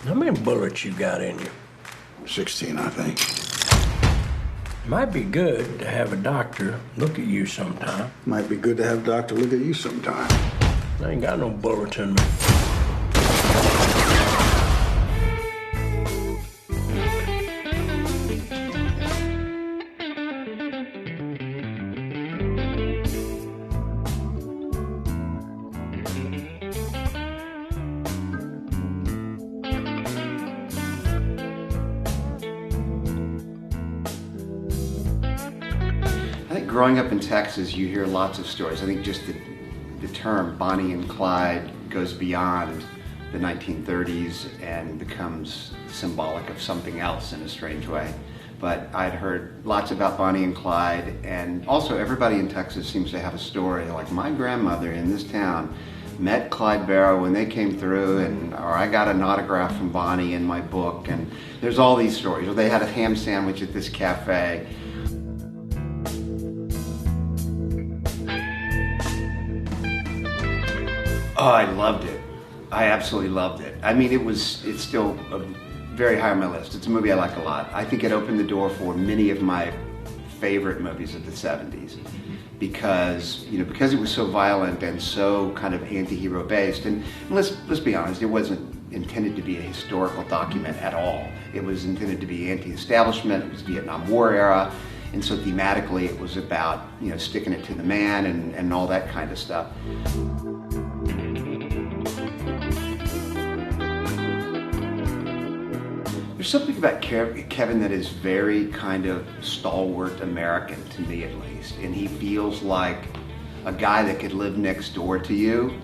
How many bullets you got in you? 16, I think. Might be good to have a doctor look at you sometime. Might be good to have a doctor look at you sometime. I ain't got no bullets in me. Growing up in Texas, you hear lots of stories. I think just the term Bonnie and Clyde goes beyond the 1930s and becomes symbolic of something else in a strange way. But I'd heard lots about Bonnie and Clyde, and also everybody in Texas seems to have a story. Like, my grandmother in this town met Clyde Barrow when they came through, or I got an autograph from Bonnie in my book, and there's all these stories. Or they had a ham sandwich at this cafe. Oh, I loved it. I absolutely loved it. I mean, it's still very high on my list. It's a movie I like a lot. I think it opened the door for many of my favorite movies of the 70s because it was so violent and so kind of anti-hero based. And let's be honest, it wasn't intended to be a historical document at all. It was intended to be anti-establishment. It was Vietnam War era. And so thematically it was about, sticking it to the man and all that kind of stuff. There's something about Kevin that is very kind of stalwart American, to me at least. And he feels like a guy that could live next door to you,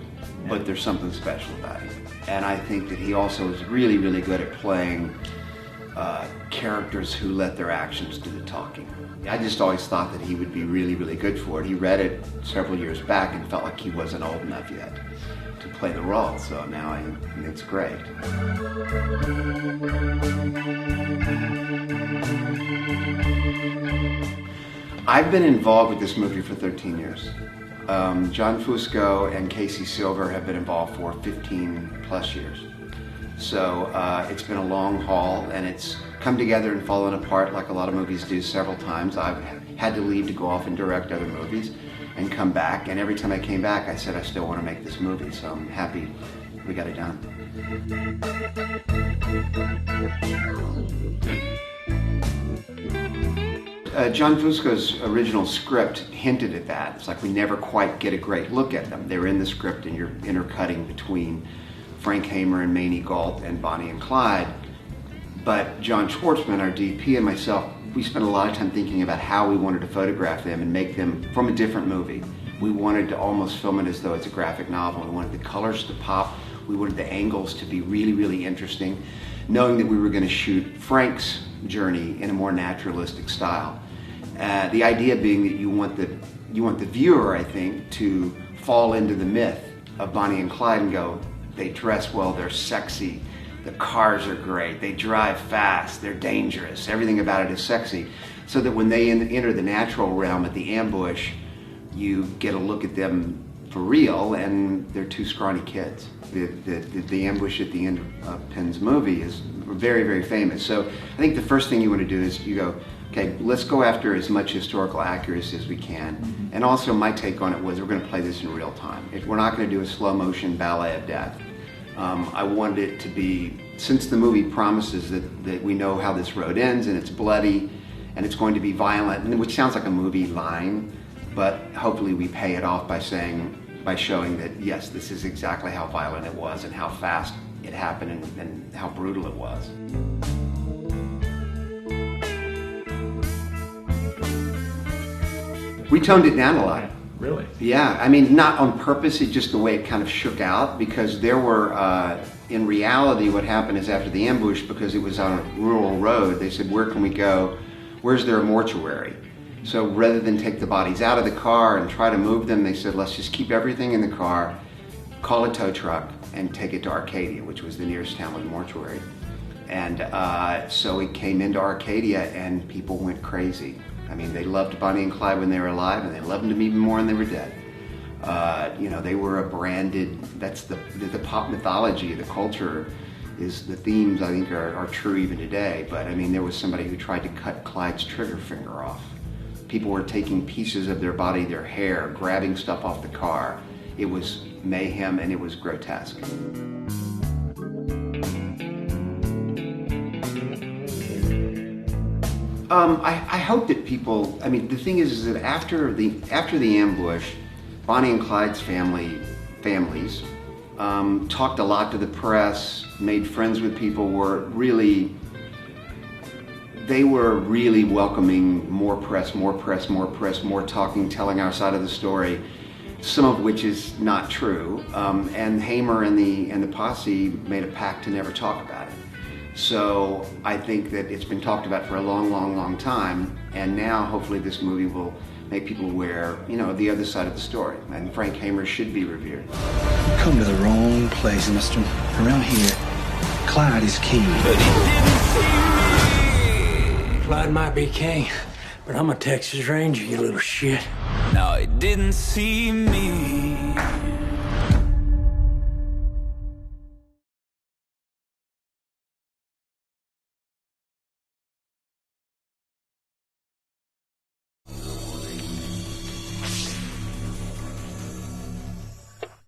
but there's something special about him. And I think that he also is really, really good at playing characters who let their actions do the talking. I just always thought that he would be really, really good for it. He read it several years back and felt like he wasn't old enough yet to play the role, so now it's great. I've been involved with this movie for 13 years. John Fusco and Casey Silver have been involved for 15 plus years. So it's been a long haul, and it's come together and fallen apart like a lot of movies do several times. I've had to leave to go off and direct other movies and come back, and every time I came back I said I still want to make this movie, so I'm happy we got it done. John Fusco's original script hinted at that. It's like we never quite get a great look at them. They're in the script and you're intercutting between Frank Hamer and Mamie Gault and Bonnie and Clyde. But John Schwartzman, our DP, and myself, we spent a lot of time thinking about how we wanted to photograph them and make them from a different movie. We wanted to almost film it as though it's a graphic novel. We wanted the colors to pop. We wanted the angles to be really, really interesting, knowing that we were going to shoot Frank's journey in a more naturalistic style. The idea being that you want the viewer, I think, to fall into the myth of Bonnie and Clyde and go, they dress well, they're sexy, the cars are great, they drive fast, they're dangerous, everything about it is sexy. So that when they enter the natural realm at the ambush, you get a look at them for real, and they're two scrawny kids. The ambush at the end of Penn's movie is very, very famous. So I think the first thing you want to do is you go, okay, let's go after as much historical accuracy as we can. Mm-hmm. And also my take on it was we're going to play this in real time. We're not going to do a slow motion ballet of death. I wanted it to be, since the movie promises that we know how this road ends and it's bloody and it's going to be violent, which sounds like a movie line, but hopefully we pay it off by showing that yes, this is exactly how violent it was and how fast it happened and how brutal it was. We toned it down a lot. Really? Yeah, I mean, not on purpose, it's just the way it kind of shook out, because there were, in reality, what happened is after the ambush, because it was on a rural road, they said, where can we go? Where's there a mortuary? So rather than take the bodies out of the car and try to move them, they said, let's just keep everything in the car, call a tow truck, and take it to Arcadia, which was the nearest town with a mortuary. And so it came into Arcadia and people went crazy. I mean, they loved Bonnie and Clyde when they were alive, and they loved them even more when they were dead. They were a branded, that's the pop mythology, the culture is the themes I think are true even today. But I mean, there was somebody who tried to cut Clyde's trigger finger off. People were taking pieces of their body, their hair, grabbing stuff off the car. It was mayhem and it was grotesque. I hope that people, I mean, the thing is that after the ambush, Bonnie and Clyde's families talked a lot to the press, made friends with people, they were really welcoming more press, more talking, telling our side of the story, some of which is not true. And Hamer and the posse made a pact to never talk about it. So I think that it's been talked about for a long time, and now hopefully this movie will make people aware, you know, of the other side of the story. And Frank Hamer should be revered. You come to the wrong place, mister. Around here, Clyde is king. But he didn't see me. Clyde might be king, but I'm a Texas Ranger, you little shit. No, he didn't see me.